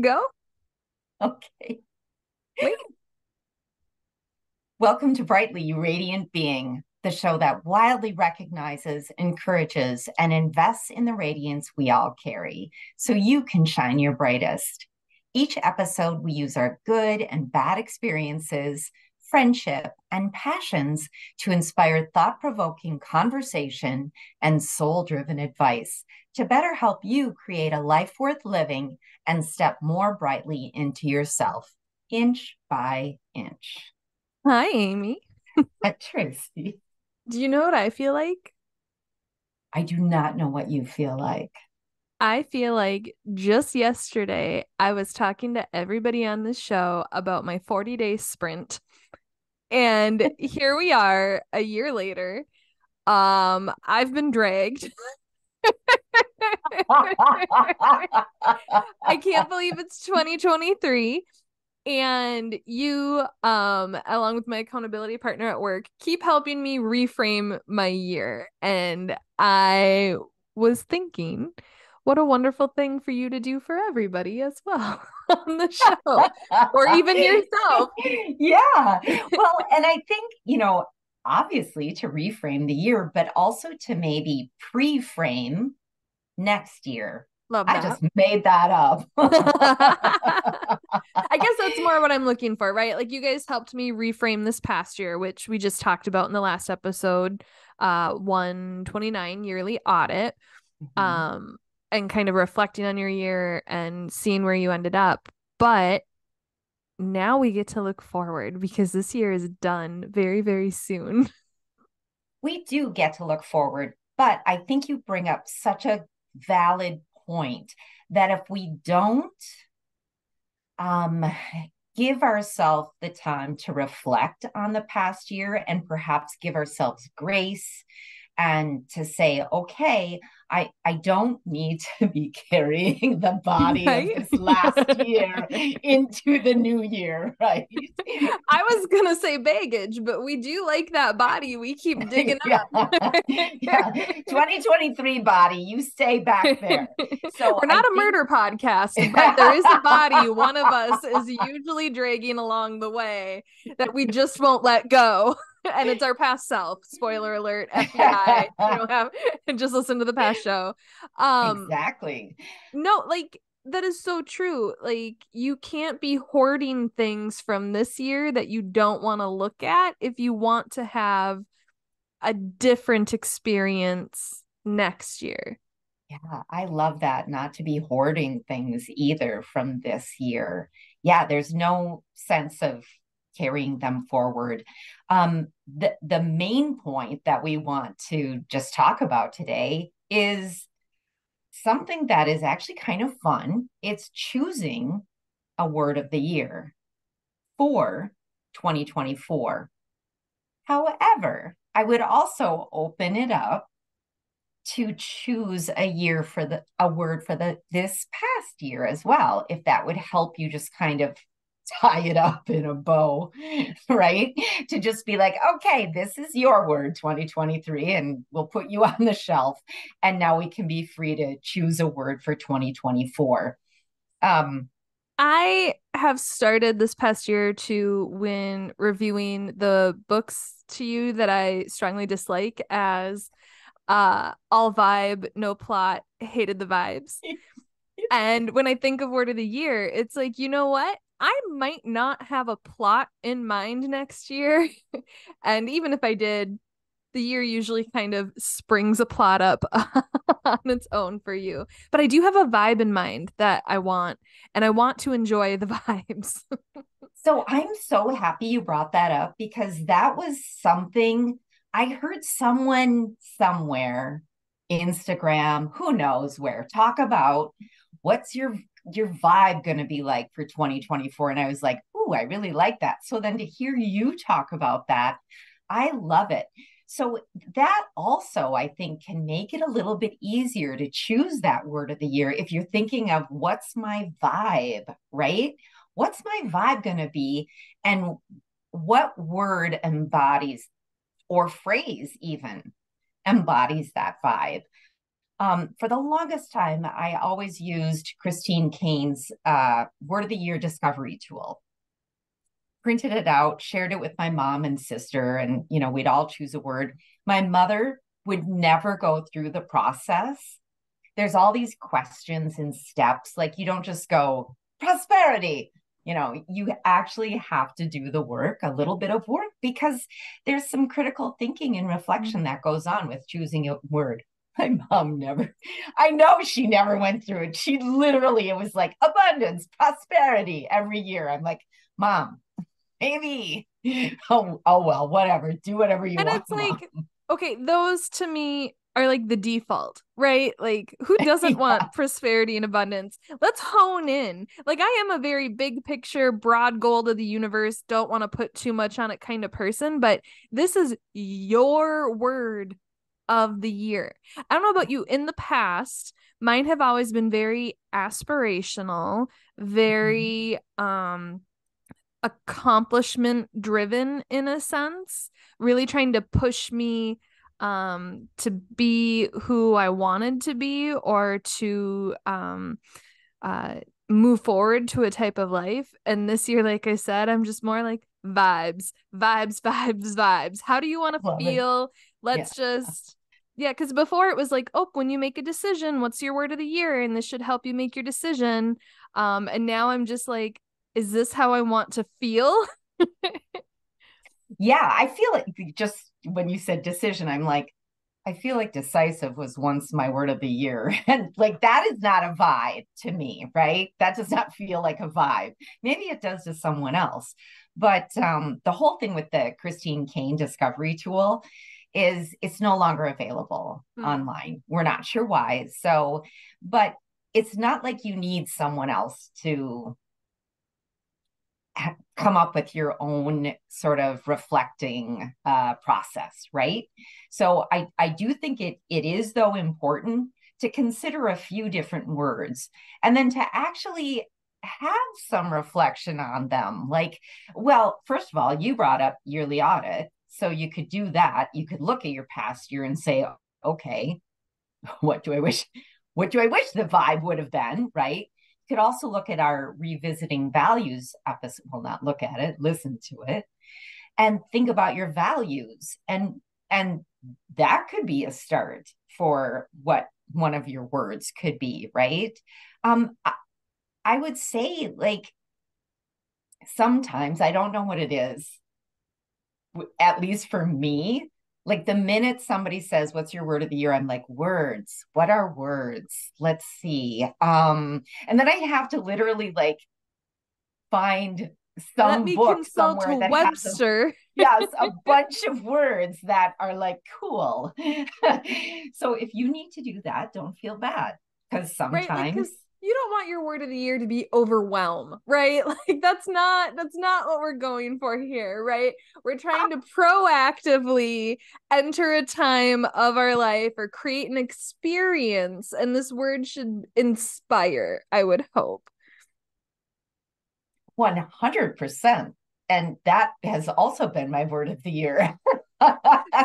Go. Okay. Wait. Welcome to Brightly, You Radiant Being, the show that wildly recognizes, encourages, and invests in the radiance we all carry so you can shine your brightest. Each episode, we use our good and bad experiences, friendship, and passions to inspire thought provoking conversation and soul driven advice to better help you create a life worth living and step more brightly into yourself, inch by inch. Hi, Amy. Tracy, Do you know what I feel like? I do not know what you feel like. I feel like just yesterday I was talking to everybody on the show about my 40-day sprint. And here we are a year later. I've been dragged. I can't believe it's 2023. And you, along with my accountability partner at work, keep helping me reframe my year. And I was thinking, what a wonderful thing for you to do for everybody as well on the show, or even yourself. Yeah. Well, and I think, obviously to reframe the year, but also to maybe pre-frame next year. Love I that. just made that up. I guess that's more what I'm looking for, right? Like you guys helped me reframe this past year, which we just talked about in the last episode, 129 yearly audit, Mhm. um, and kind of reflecting on your year and seeing where you ended up. But now we get to look forward because this year is done very, very soon. We do get to look forward, but I think you bring up such a valid point that if we don't um, give ourselves the time to reflect on the past year and perhaps give ourselves grace and to say, okay, I don't need to be carrying the body of Right? this last year into the new year, right? I was gonna say baggage, but we do like that body. We keep digging Yeah. up. Yeah. 2023 body, you stay back there. So We're not I a think murder podcast, but there is a body one of us is usually dragging along the way that we just won't let go. And it's our past self. Spoiler alert, FBI. You don't have just listen to the past show. Um, exactly. no, like that is so true. Like you can't be hoarding things from this year that you don't want to look at if you want to have a different experience next year. Yeah, I love that. Not to be hoarding things either from this year. Yeah, there's no sense of carrying them forward. The main point that we want to just talk about today is something that is actually kind of fun. It's choosing a word of the year for 2024. However, I would also open it up to choose a word for the this past year as well, if that would help you just kind of tie it up in a bow, right? To just be like, okay, this is your word 2023, and we'll put you on the shelf. And now we can be free to choose a word for 2024. Um, I have started this past year to when reviewing the books to you that I strongly dislike as all vibe, no plot, hated the vibes. And when I think of word of the year, it's like, you know what? I might not have a plot in mind next year. And even if I did, the year usually kind of springs a plot up on its own for you. But I do have a vibe in mind that I want, and I want to enjoy the vibes. so I'm so happy you brought that up because that was something I heard someone somewhere, Instagram, who knows where, talk about what's your vibe going to be like for 2024. And I was like, ooh, I really like that. So then to hear you talk about that, I love it. So that also, I think, can make it a little bit easier to choose that word of the year if you're thinking of what's my vibe, right? What's my vibe going to be? And what word embodies or phrase even embodies that vibe? For the longest time, I always used Christine Kane's Word of the Year discovery tool. Printed it out, shared it with my mom and sister, and we'd all choose a word. My mother would never go through the process. There's all these questions and steps. Like you don't just go prosperity. You actually have to do the work, a little bit of work, because there's some critical thinking and reflection Mm. that goes on with choosing a word. My mom never, I know she never went through it. She literally, it was like abundance, prosperity every year. I'm like, Mom, maybe. Oh well, whatever. Do whatever you And want, it's Mom. like, okay, those to me are like the default, right? Like, who doesn't Yeah, want prosperity and abundance? Let's hone in. Like, I am a very big picture, broad goal to the universe, don't want to put too much on it kind of person, but this is your word of the year. I don't know about you. In the past, mine have always been very aspirational, very accomplishment driven in a sense, really trying to push me to be who I wanted to be, or to uh move forward to a type of life. And this year, like I said, I'm just more like vibes, vibes, vibes, vibes. How do you want to love it. feel? Yeah. Let's just, yeah, because before it was like, oh, when you make a decision, what's your word of the year? And this should help you make your decision. And now I'm just like, is this how I want to feel? Yeah, I feel like just when you said decision, I'm like, I feel like decisive was once my word of the year. And like that is not a vibe to me, right? That does not feel like a vibe. Maybe it does to someone else. But the whole thing with the Christine Kane discovery tool is it's no longer available Hmm. online. We're not sure why. So, but it's not like you need someone else to come up with your own sort of reflecting process, right? So I do think it is though important to consider a few different words and then to actually have some reflection on them. Like, well, first of all, you brought up yearly audit, so you could do that. You could look at your past year and say, okay, what do I wish? What do I wish the vibe would have been, right? You could also look at our revisiting values episode. Well, not look at it, listen to it, and think about your values. And that could be a start for what one of your words could be, right? I would say like sometimes I don't know what it is, at least for me, like the minute somebody says, "What's your word of the year?" I'm like, "Words. What are words? Let's see." And then I have to literally like find Let some me book consult somewhere that has a Webster. yes, a bunch of words that are like cool. So if you need to do that, don't feel bad because Right? Like, sometimes because you don't want your word of the year to be overwhelm, right? Like that's not what we're going for here, right? We're trying to proactively enter a time of our life or create an experience, and this word should inspire, I would hope. 100%. And that has also been my word of the year.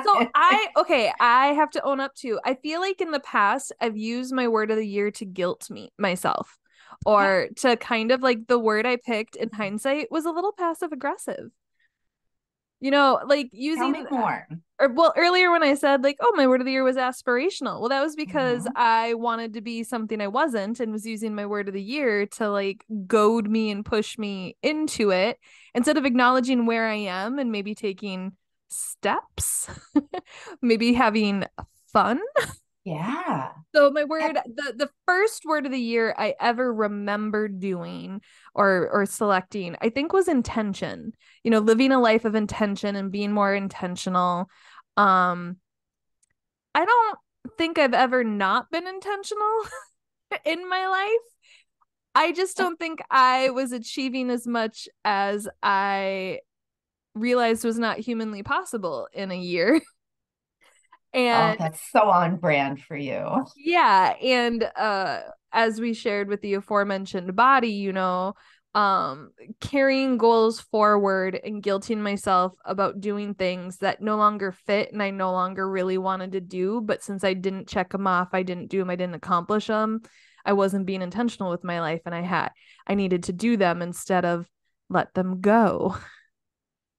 So I have to own up to. I feel like in the past I've used my word of the year to guilt me myself, Okay, or to kind of like the word I picked in hindsight was a little passive aggressive. Like tell me using more. or well, earlier when I said like, oh, my word of the year was aspirational. Well, that was because Mm-hmm. I wanted to be something I wasn't, and was using my word of the year to like goad me and push me into it, instead of acknowledging where I am and maybe taking steps, maybe having fun. Yeah. So my And, word, the first word of the year I ever remember doing or selecting, I think was intention. Living a life of intention and being more intentional. Um, I don't think I've ever not been intentional in my life. I just don't think I was achieving as much as I realized was not humanly possible in a year. oh, And that's so on brand for you. yeah, and as we shared with the aforementioned body, um carrying goals forward and guilting myself about doing things that no longer fit and I no longer really wanted to do, but since I didn't check them off, I didn't do them, I didn't accomplish them, I wasn't being intentional with my life, and I needed to do them instead of let them go.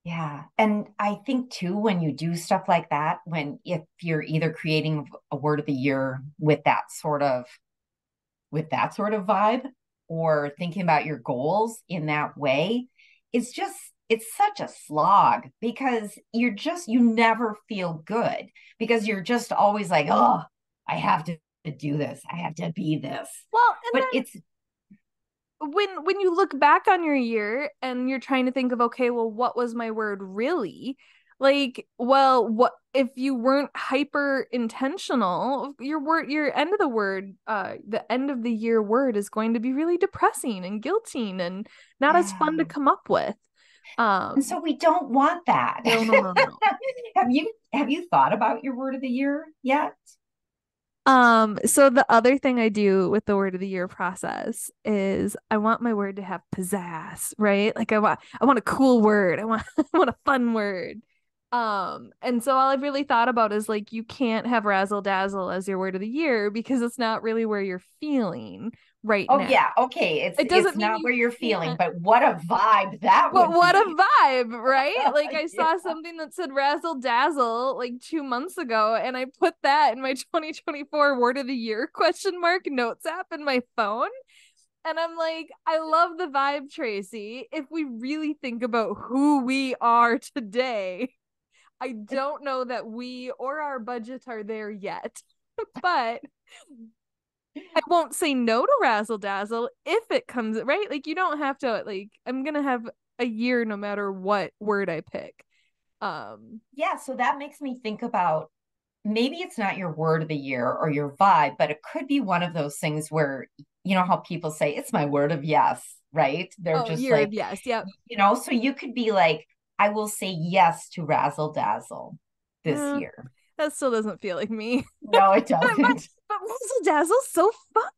Yeah. And I think too, when you do stuff like that, when if you're either creating a word of the year with that sort of vibe, or thinking about your goals in that way, it's such a slog because you never feel good because you're just always like, oh, I have to do this. I have to be this. Well, But it's when you look back on your year and you're trying to think of, okay, well, what was my word really? Like, well, what if you weren't hyper intentional? Your end of the end of the year word is going to be really depressing and guilting and not as yeah. fun to come up with. And so we don't want that. No, no, no, no, no. Have you thought about your word of the year yet? So the other thing I do with the word of the year process is I want my word to have pizzazz, right? Like I want a cool word. I want a fun word. And so all I've really thought about is like you can't have razzle dazzle as your word of the year because it's not really where you're feeling right Oh now. yeah, okay. It's It doesn't it's mean not you where you're feeling, can't, but what a vibe that but would what be. a vibe, right? Like I Yeah. saw something that said razzle dazzle like 2 months ago, and I put that in my 2024 word of the year question mark notes app in my phone. And I'm like, I love the vibe, Tracy. If we really think about who we are today, I don't know that we or our budget are there yet. But I won't say no to razzle dazzle if it comes right. Like you don't have to like I'm gonna have a year no matter what word I pick. Yeah, so that makes me think about maybe it's not your word of the year or your vibe, but it could be one of those things where, you know, how people say, it's my word of yes, right? They're Oh, just year like, of yes, yep. so you could be like, I will say yes to Razzle Dazzle this Uh, year. that still doesn't feel like me. No, it but, doesn't. but razzle dazzle's so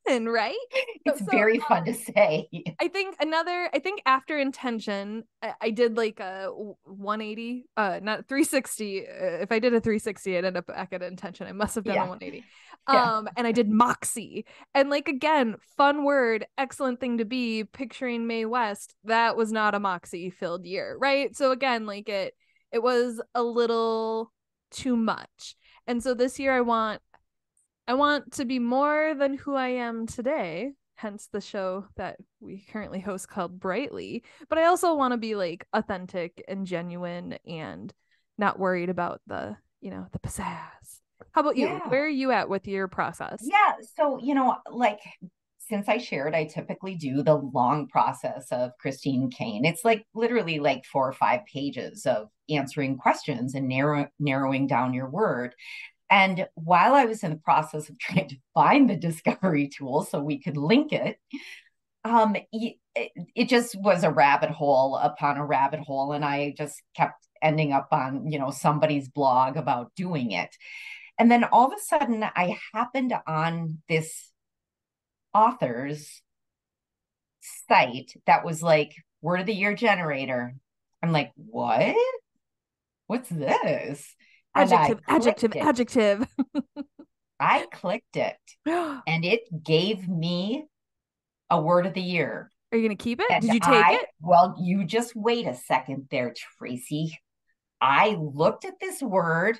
fun, right? It's So very fun to say. I think after intention, I did like a 180, not 360. If I did a 360, I'd end up back at intention. I must have done a Yeah. 180. Yeah. And I did moxie. And like again, fun word, excellent thing to be picturing Mae West. That was not a moxie filled year, right? So again, like it was a little too much. And so this year I want to be more than who I am today, hence the show that we currently host called Brightly. But I also want to be like authentic and genuine and not worried about the pizzazz. How about you? Yeah. Where are you at with your process? Yeah. So, like since I shared, I typically do the long process of Christine Kane. It's like literally like 4 or 5 pages of answering questions and narrowing down your word. And while I was in the process of trying to find the discovery tool so we could link it, it just was a rabbit hole upon a rabbit hole. And I just kept ending up on, somebody's blog about doing it. And then all of a sudden, I happened on this author's site that was like word of the year generator. I'm like, what? What's this? And I Adjective, adjective, clicked it. adjective. I clicked it Are and it gave me a word of the year. you gonna keep it? And Did you take it? well, you just wait a second there, Tracy. I looked at this word.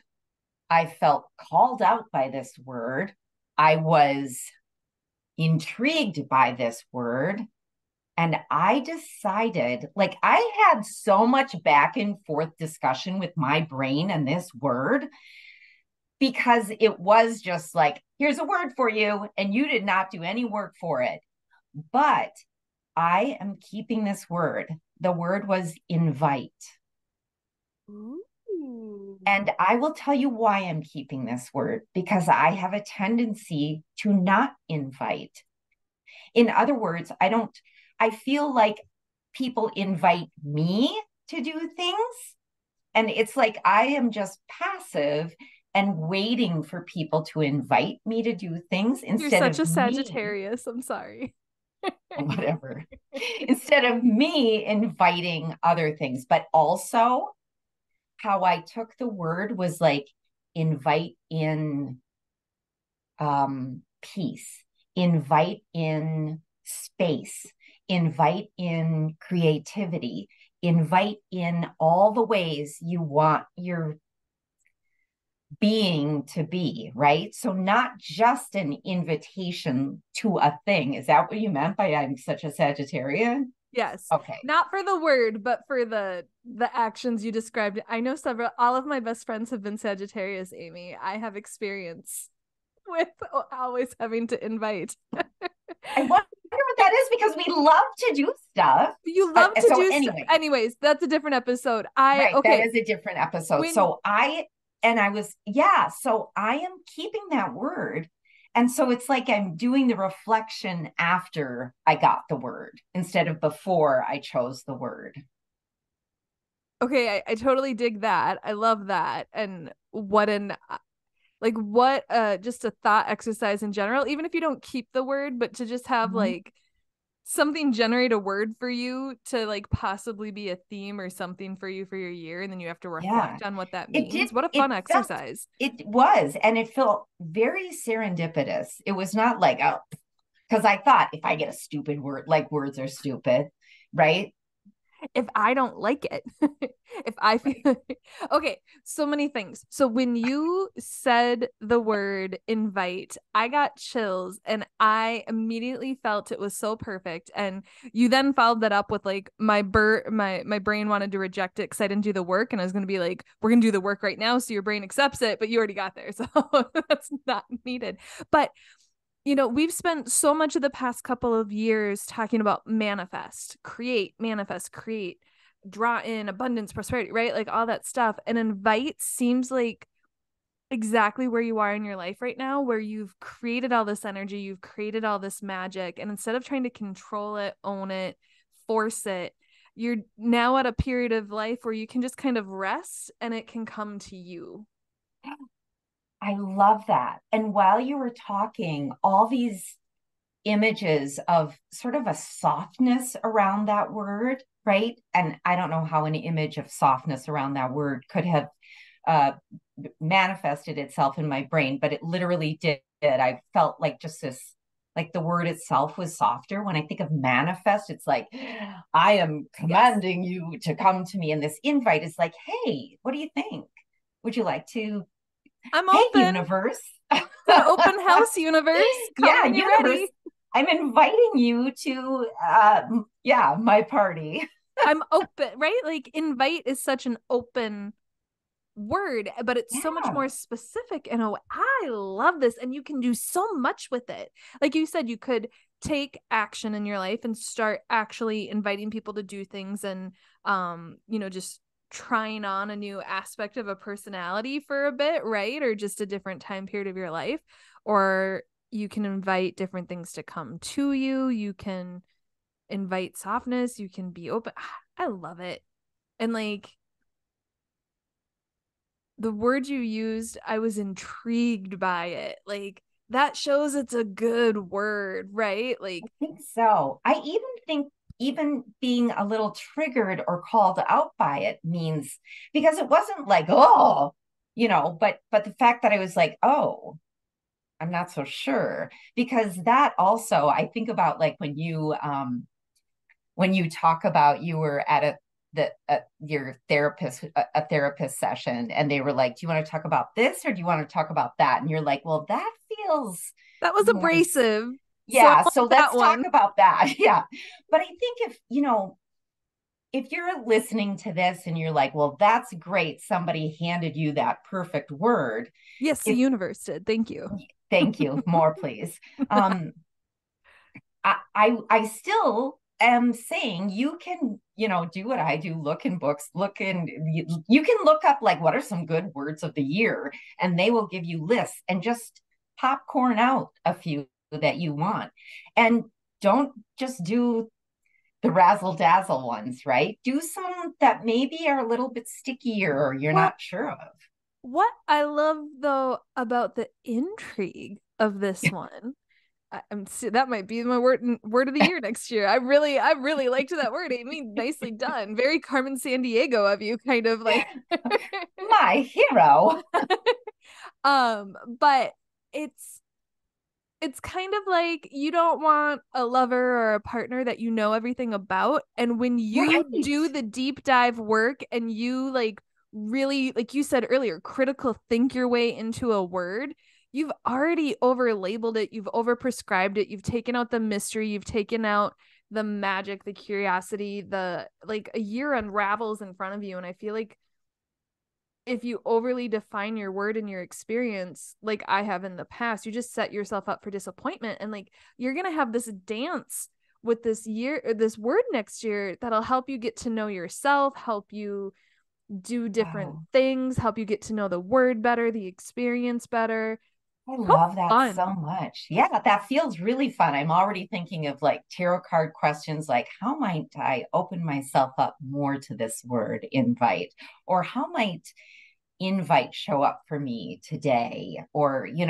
I felt called out by this word. I was intrigued by this word. And I decided, like, I had so much back and forth discussion with my brain and this word because it was just like, here's a word for you. And you did not do any work for it. But I am keeping this word. The word was invite. Ooh. And I will tell you why I'm keeping this word because I have a tendency to not invite. In other words, I feel like people invite me to do things. And it's like I am just passive and waiting for people to invite me to do things You're instead such of a me. Sagittarius. I'm sorry. whatever, instead of me inviting other things. But also, how I took the word was like invite in peace, invite in space, invite in creativity, invite in all the ways you want your being to be, right? So, not just an invitation to a thing. Is that what you meant by I'm such a Sagittarian? Yes. Okay. Not for the word, but for the actions you described. I know several all of my best friends have been Sagittarius, Amy. I have experience with always having to invite. I wonder what that is because we love to do stuff. You love to So, do anyway, anyways, that's a different episode. I right, that okay. is a different episode. When So I am keeping that word. And so it's like I'm doing the reflection after I got the word instead of before I chose the word. okay, I totally dig that. I love that. And what an like what just a thought exercise in general, even if you don't keep the word, but to just have Mhm. like something generate a word for you to like possibly be a theme or something for you for your year, and then you have to Yeah. reflect on what that It did, means. What a it fun felt, exercise. it was, and it felt very serendipitous. It was not like, oh, because I thought if I get a stupid word, like words are stupid, right? If I don't like it, if I feel Right. okay, so many things. So when you said the word invite, I got chills and I immediately felt it was so perfect. And you then followed that up with like my brain wanted to reject it because I didn't do the work, and I was gonna be like, we're gonna do the work right now, so your brain accepts it, but you already got there, so that's not needed. But we've spent so much of the past couple of years talking about manifest, create, draw in abundance, prosperity, right? Like all that stuff. And invite seems like exactly where you are in your life right now, where you've created all this energy, you've created all this magic. And instead of trying to control it, own it, force it, you're now at a period of life where you can just kind of rest and it can come to you. I love that. And while you were talking, all these images of sort of a softness around that word, right? And I don't know how an image of softness around that word could have uh, manifested itself in my brain, but it literally did. I felt like just this, like the word itself was softer. When I think of manifest, it's like, I am Yes. commanding you to come to me. And this invite is like, hey, what do you think? Would you like to? I'm Hey, open. universe. It's an open house universe. Come Yeah, when you're universe. ready. I'm inviting you to, yeah, my party. I'm open, right? Like invite is such an open word, but it's so much Yeah. more specific in a way. I love this. And you can do so much with it. Like you said, you could take action in your life and start actually inviting people to do things and, just trying on a new aspect of a personality for a bit, right? Or just a different time period of your life. Or you can invite different things to come to you. You can invite softness. You can be open. I love it. And like, the word you used, I was intrigued by it. Like that shows it's a good word, right? I Like, think so. I even think even being a little triggered or called out by it means because it wasn't like, oh, but the fact that I was like, oh, I'm not so sure. Because that also, I think about like when you talk about you were at your therapist a therapist session and they were like, do you want to talk about this or do you want to talk about that, and you're like, well, that feels that was more, abrasive. So I yeah, like so that let's talk one. about that. Yeah, but I think if you're listening to this and you're like, well, that's great, somebody handed you that perfect word. Yes, the If universe did. Thank you. Thank you, more please. um I still am saying you can, do what I do, look in books, you can look up like what are some good words of the year, and they will give you lists and just popcorn out a few that you want. And don't just do the razzle dazzle ones, right? Do some that maybe are a little bit stickier or you're Well, not sure of. what I love though about the intrigue of this one that might be my word of the year next year. I really liked that word, Amy. Nicely done. Very Carmen Sandiego of you, kind of like. My hero. But it's it's kind of like you don't want a lover or a partner that you know everything about. And when you Right. do the deep dive work and you like really, like you said earlier, critical think your way into a word, you've already over labeled it, you've over prescribed it, you've taken out the mystery, you've taken out the magic, the curiosity, the like a year unravels in front of you. And I feel like if you overly define your word and your experience like I have in the past, you just set yourself up for disappointment. And like you're going to have this dance with this year or this word next year that'll help you get to know yourself, help you do different Wow. things, help you get to know the word better, the experience better. I How love that so fun. much. Yeah, that feels really fun. I'm already thinking of like tarot card questions like, how might I open myself up more to this word invite? Or how might invite show up for me today? Or, and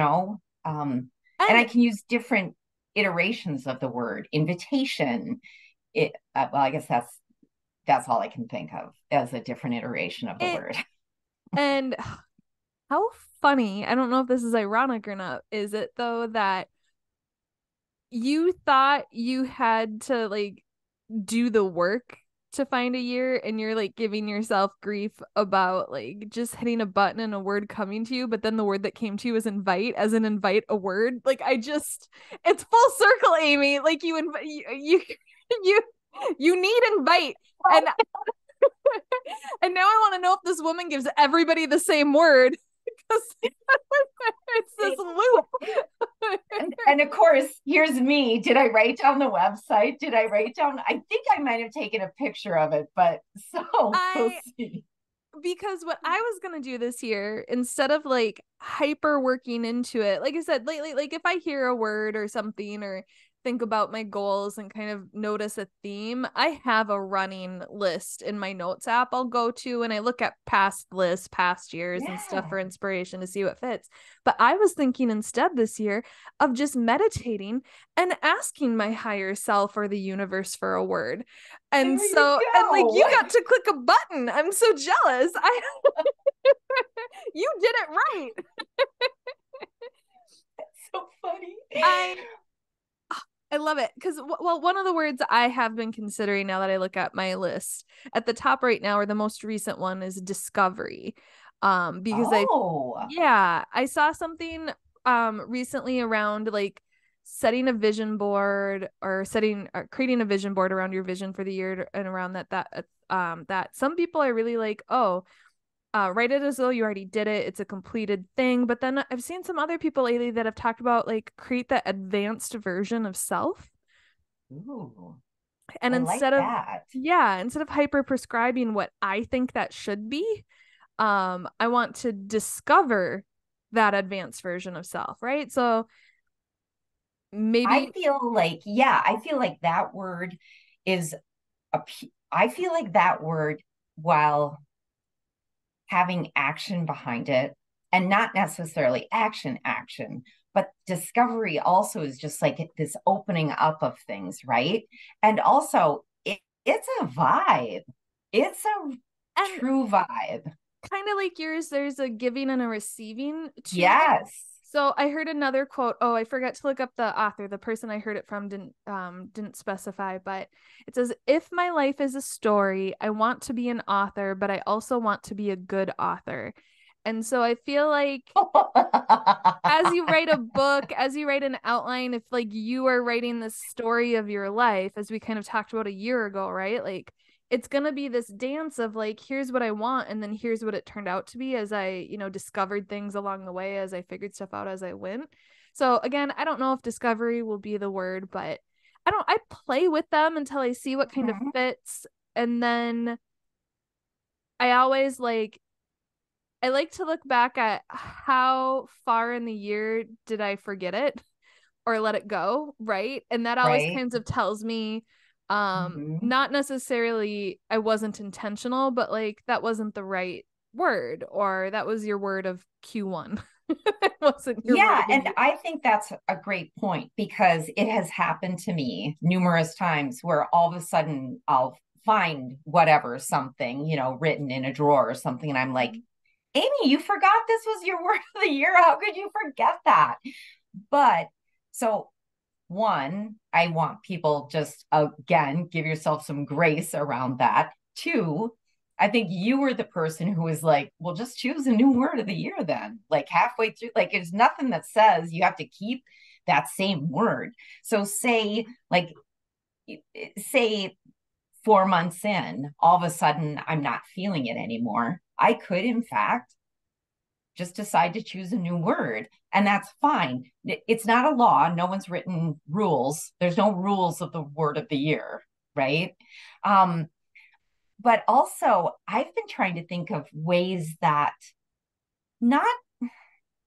And I can use different iterations of the word invitation. Well, I guess that's all I can think of as a different iteration of the it word. and how funny, I don't know if this is ironic or not, is it though that you thought you had to like do the work to find a year and you're like giving yourself grief about like just hitting a button and a word coming to you, but then the word that came to you is invite, as in invite a word. Like I just, it's full circle, Amy. Like you invite you you need invite. And and now I want to know if this woman gives everybody the same word because it's this loop. And of course, here's me. Did I write down the website? Did I write down? I think I might have taken a picture of it, but so we'll I see. because what I was gonna do this year, instead of like hyper working into it, like I said, lately, like if I hear a word or something or think about my goals and kind of notice a theme, I have a running list in my notes app I'll go to and I look at past lists, past years and stuff Yeah. for inspiration to see what fits. But I was thinking instead this year of just meditating and asking my higher self or the universe for a word. And There you so, and like go. you got to click a button. I'm so jealous. I you did it right. So funny. I I love it because well, one of the words I have been considering now that I look at my list at the top right now, or the most recent one, is discovery. Because Oh, I saw something recently around like setting a vision board or creating a vision board around your vision for the year and around that some people are really like, oh, write it as though you already did it. It's a completed thing. But then I've seen some other people lately that have talked about like create that advanced version of self. ooh, And I like that. instead of hyper prescribing what I think that should be, I want to discover that advanced version of self, right? So I maybe feel like, yeah, I feel like that word is I feel like that word, while having action behind it, and not necessarily action, but discovery also is just like this opening up of things, right? And also, it's a vibe. It's a and true vibe. kind of like yours, there's a giving and a receiving to it. Yes. So I heard another quote. Oh, I forgot to look up the author. The person I heard it from didn't specify, but it says, "If my life is a story, I want to be an author, but I also want to be a good author." And so I feel like as you write a book, as you write an outline, if like you are writing the story of your life, as we kind of talked about a year ago, right? Like it's going to be this dance of like, here's what I want. And then here's what it turned out to be as I, discovered things along the way, as I figured stuff out as I went. So again, I don't know if discovery will be the word, but I play with them until I see what kind of Mhm. fits. And then I always like, I like to look back at how far in the year did I forget it or let it go, right? And that always Right. kind of tells me Mhm. not necessarily I wasn't intentional, but like that wasn't the right word or that was your word of Q1. It wasn't your word Yeah, of the and year. I think that's a great point because it has happened to me numerous times where all of a sudden I'll find whatever, something, written in a drawer or something. And I'm like, Mhm. Amy, you forgot this was your word of the year. How could you forget that? But so, one, I want people just again, give yourself some grace around that. Two, I think you were the person who was like, well, just choose a new word of the year then. Like halfway through, like there's nothing that says you have to keep that same word. So say 4 months in, all of a sudden I'm not feeling it anymore. I could, in fact, just decide to choose a new word. And that's fine. It's not a law. No one's written rules. There's no rules of the word of the year, right? Um, but also, I've been trying to think of ways that not,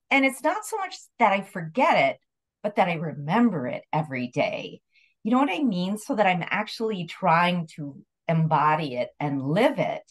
and it's not so much that I forget it, but that I remember it every day. You know what I mean? So that I'm actually trying to embody it and live it.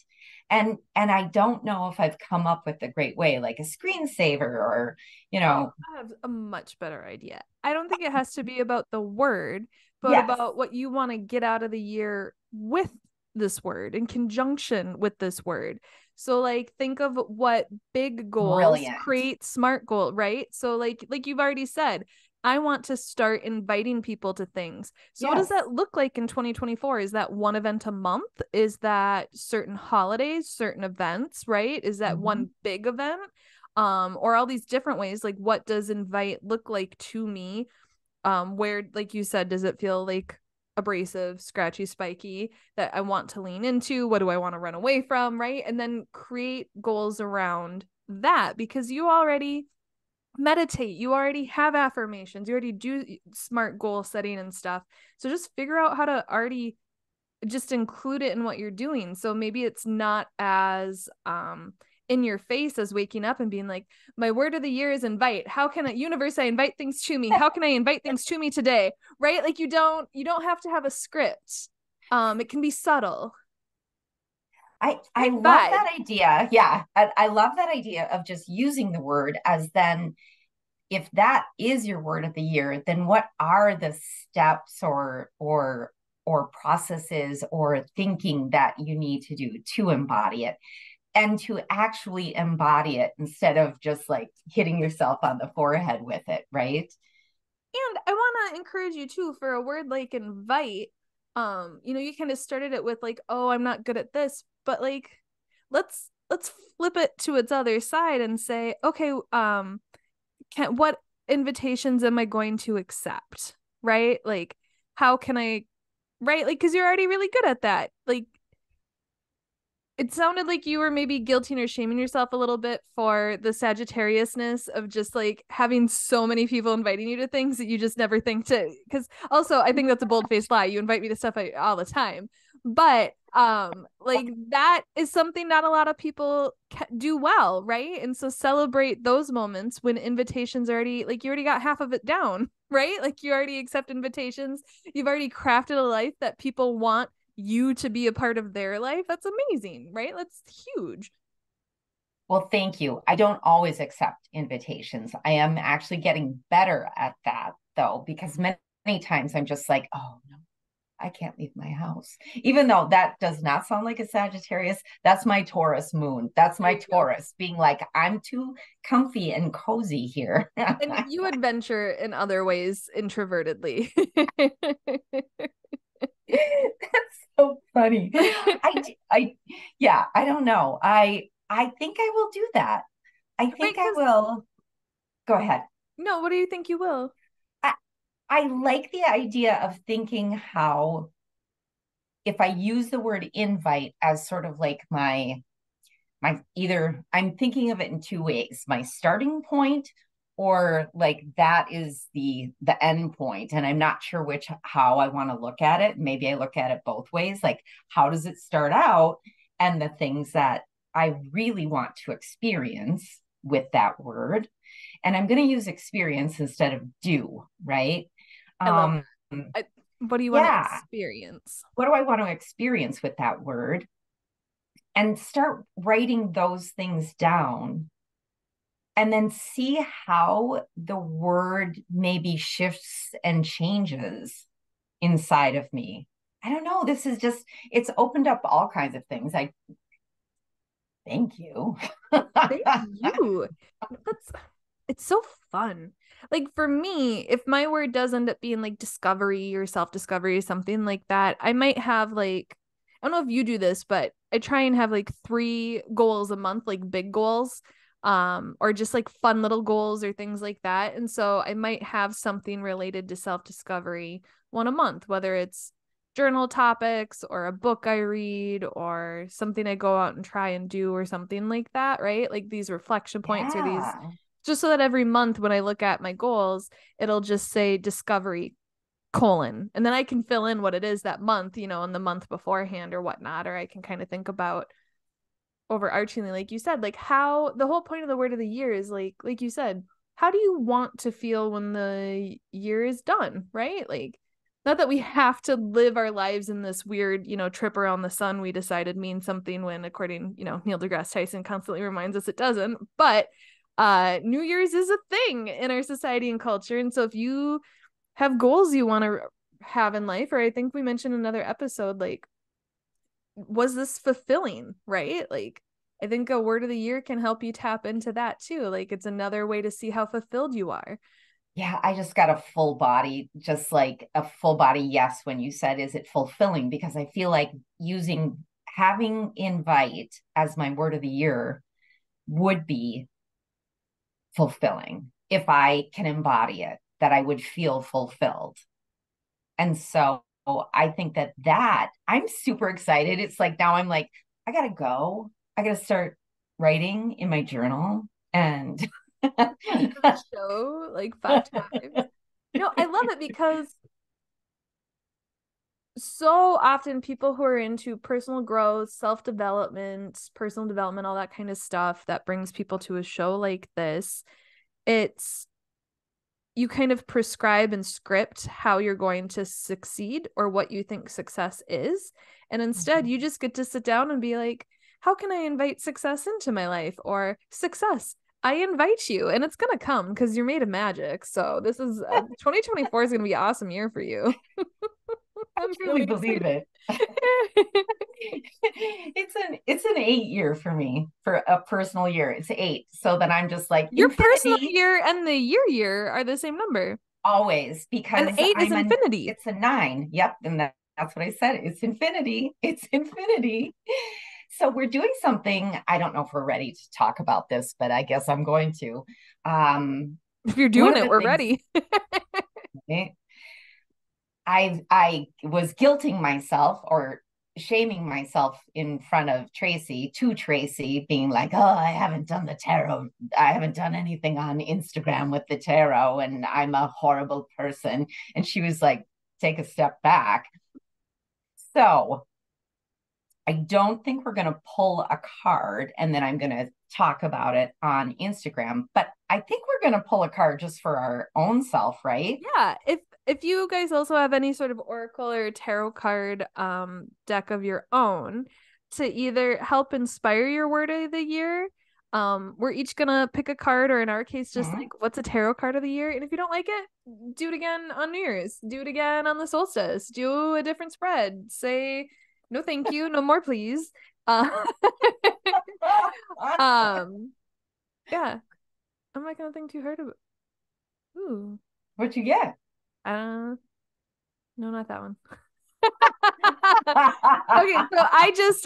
And I don't know if I've come up with a great way, like a screensaver or, you Oh, know, I have a much better idea. I don't think it has to be about the word, but yes, about what you want to get out of the year with this word in conjunction with this word. So like think of what big goals brilliant. create smart goal, right? So like you've already said, I want to start inviting people to things. So what does Yes. that look like in 2024? Is that one event a month? Is that certain holidays, certain events, right? Is that Mhm. one big event? Or all these different ways, like what does invite look like to me, where like you said, does it feel like abrasive, scratchy, spiky that I want to lean into? What do I want to run away from, right? And then create goals around that, because you already meditate, you already have affirmations, you already do smart goal setting and stuff. So just figure out how to already just include it in what you're doing. So maybe it's not as in your face as waking up and being like, my word of the year is invite. How can a universe, I invite things to me? How can I invite things to me today? Right? Like you don't have to have a script. It can be subtle. I Right? love Vibe. that idea. Yeah. I love that idea of just using the word as then, if that is your word of the year, then what are the steps or processes or thinking that you need to do to embody it and to actually embody it instead of just like hitting yourself on the forehead with it, right? And I want to encourage you too, for a word like invite. You kind of started it with like, oh, I'm not good at this, but like, let's flip it to its other side and say, okay, can what invitations am I going to accept? Right? Like, how can I, right? Like, because you're already really good at that. Like, it sounded like you were maybe guilting or shaming yourself a little bit for the Sagittariusness of just like having so many people inviting you to things that you just never think to. Because also, I think that's a bold faced lie. You invite me to stuff all the time, but like that is something not a lot of people do well, right? And so celebrate those moments when invitations already, like, you already got half of it down, right? Like you already accept invitations. You've already crafted a life that people want you to be a part of their life. That's amazing, right? That's huge. Well, thank you. I don't always accept invitations. I am actually getting better at that though, because many times I'm just like, oh no, I can't leave my house. Even though that does not sound like a Sagittarius, that's my Taurus moon. That's There my you go. Taurus being like, I'm too comfy and cozy here. And you adventure in other ways introvertedly. That's so funny. Yeah, I don't know. I think I will do that. I Right? think I Because will. Go ahead. no, what do you think you will? I, I like the idea of thinking how if I use the word invite as sort of like my either I'm thinking of it in two ways, my starting point or like that is the end point and I'm not sure which how I want to look at it. Maybe I look at it both ways, like how does it start out and the things that I really want to experience with that word. And I'm going to use experience instead of do, right? I love um that. What do you want to yeah, experience? what do I want to experience with that word and start writing those things down and then see how the word maybe shifts and changes inside of me. I don't know. This is just, it's opened up all kinds of things. I thank you. Thank you. That's it's so fun. Like for me, if my word does end up being like discovery or self-discovery, something like that, I might have like, I don't know if you do this, but I try and have like 3 goals a month, like big goals, or just like fun little goals or things like that. And so I might have something related to self-discovery one a month, whether it's journal topics or a book I read or something I go out and try and do or something like that, right? Like these reflection points or these, Yeah. just so that every month when I look at my goals, it'll just say discovery colon. And then I can fill in what it is that month, in the month beforehand or whatnot, or I can kind of think about overarchingly, like you said, like how the whole point of the word of the year is like you said, how do you want to feel when the year is done, right? Like not that we have to live our lives in this weird, trip around the sun we decided means something when according, Neil deGrasse Tyson constantly reminds us it doesn't, but New Year's is a thing in our society and culture. And so if you have goals you want to have in life, or I think we mentioned in another episode, like was this fulfilling, right? Like I think a word of the year can help you tap into that too. Like it's another way to see how fulfilled you are. Yeah, I just got a full body, just like a full body yes when you said, is it fulfilling? Because I feel like having invite as my word of the year would be fulfilling if I can embody it, that I would feel fulfilled. And so I think that I'm super excited. It's like now I'm like, I gotta go. I gotta start writing in my journal and Listen to the show like 5 times. I love it because so often people who are into personal growth, self-development, personal development, all that kind of stuff that brings people to a show like this, it's you kind of prescribe and script how you're going to succeed or what you think success is. And instead, you just get to sit down and be like, how can I invite success into my life? Or success, I invite you, and it's going to come because you're made of magic. So this is 2024 is going to be an awesome year for you. I I'm really truly believe excited. it. It's an 8 year for me for a personal year. It's 8. So then I'm just like Your personal infinity year and the year are the same number. always And because 8 is infinity. it's a 9. Yep. And that's what I said. It's infinity. It's infinity. So we're doing something. I don't know if we're ready to talk about this, but I guess I'm going to. Um, If you're one doing of it, the we're things ready. I was guilting myself or shaming myself in front of Tracy, being like, oh, I haven't done the tarot. I haven't done anything on Instagram with the tarot, and I'm a horrible person. And she was like, take a step back. So I don't think we're going to pull a card and then I'm going to talk about it on Instagram, but I think we're going to pull a card just for our own self, right? Yeah, if you guys also have any sort of oracle or tarot card deck of your own to either help inspire your word of the year, we're each gonna pick a card, or in our case just Mhm. like what's a tarot card of the year, and if you don't like it, do it again on New Year's, do it again on the solstice, do a different spread, say no thank you, no more please. uh, um yeah, I'm not gonna think too hard about. Ooh, What you get? uh no, not that one. Okay, so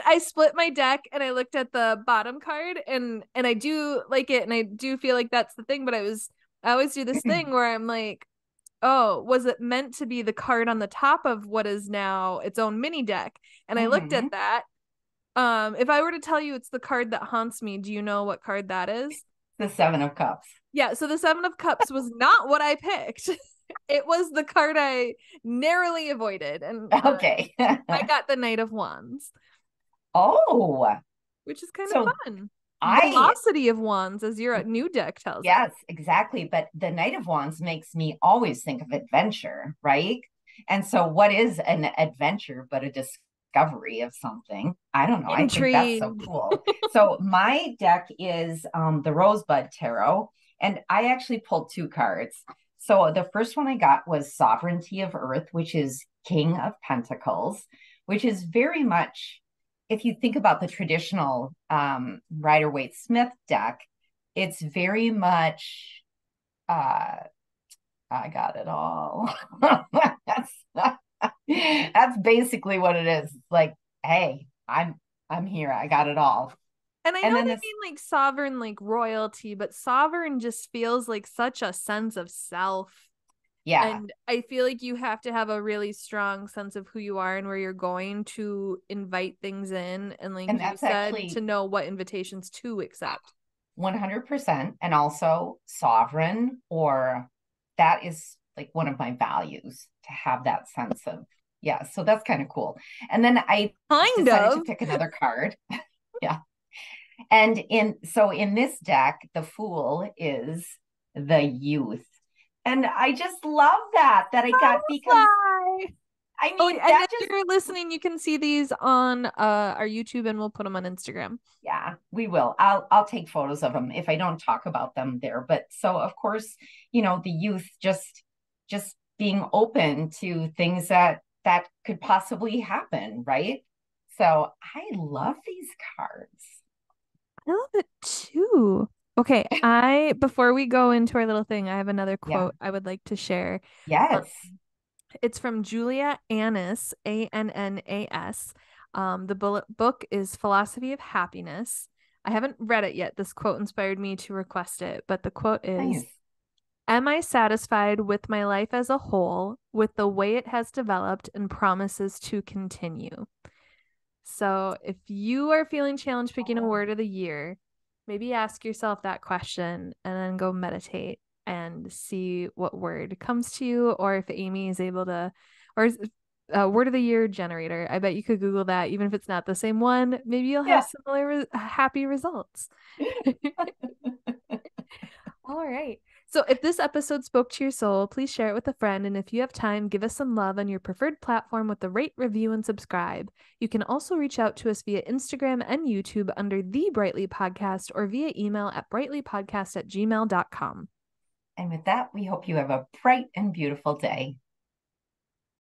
I split my deck and I looked at the bottom card, and I do like it and I do feel like that's the thing, but I always do this thing where I'm like, oh, was it meant to be the card on the top of what is now its own mini deck? And I looked at Mhm. that. If I were to tell you it's the card that haunts me, do you know what card that is? The 7 of Cups. Yeah, so the 7 of Cups was not what I picked. It was the card I narrowly avoided, and Okay. I got the Knight of Wands, Oh, which is kind of so fun. I, Velocity of Wands, as your new deck tells us. yes, exactly. But the Knight of Wands makes me always think of adventure, right? And so, what is an adventure but a discovery? discovery of something. I don't know. I think that's so Intrigue. cool. So my deck is the Rosebud Tarot, and I actually pulled two cards. So the first one I got was Sovereignty of Earth, which is King of Pentacles, which is very much, if you think about the traditional Rider-Waite-Smith deck, it's very much uh, I got it all. That's basically what it is. It's like, hey, I'm here. I got it all. And I And know then they this, mean like sovereign, like royalty, but sovereign just feels like such a sense of self. yeah, And I feel like you have to have a really strong sense of who you are and where you're going to invite things in. And like and you that's said, to actually know what invitations to accept. 100%. And also sovereign, or that is like one of my values to have that sense of, yeah. So that's kind of cool. And then I Kind decided to of. pick another card. Yeah. And in this deck, the Fool is the youth. And I just love that I got, because Butterfly. I Oh, mean and that if just, you're listening, you can see these on our YouTube and we'll put them on Instagram. yeah, we will. I'll take photos of them if I don't talk about them there. But so of course, the youth just being open to things that could possibly happen, right? So I love these cards. I love it too. Okay, I before we go into our little thing, I have another Yeah. quote I would like to share. Um, Yes. it's from Julia Annis, Annas. The bullet book is Philosophy of Happiness. I haven't read it yet. This quote inspired me to request it, but the quote is, Nice. am I satisfied with my life as a whole, with the way it has developed and promises to continue? So, if you are feeling challenged picking a word of the year, maybe ask yourself that question and then go meditate and see what word comes to you, or if Amy is able to, or a word of the year generator. I bet you could Google that, even if it's not the same one. Maybe you'll have Yeah. similar happy results. All right. So if this episode spoke to your soul, please share it with a friend. And if you have time, give us some love on your preferred platform with the rate, review, and subscribe. You can also reach out to us via Instagram and YouTube under The Brightly Podcast or via email at brightlypodcast@gmail.com. And with that, we hope you have a bright and beautiful day.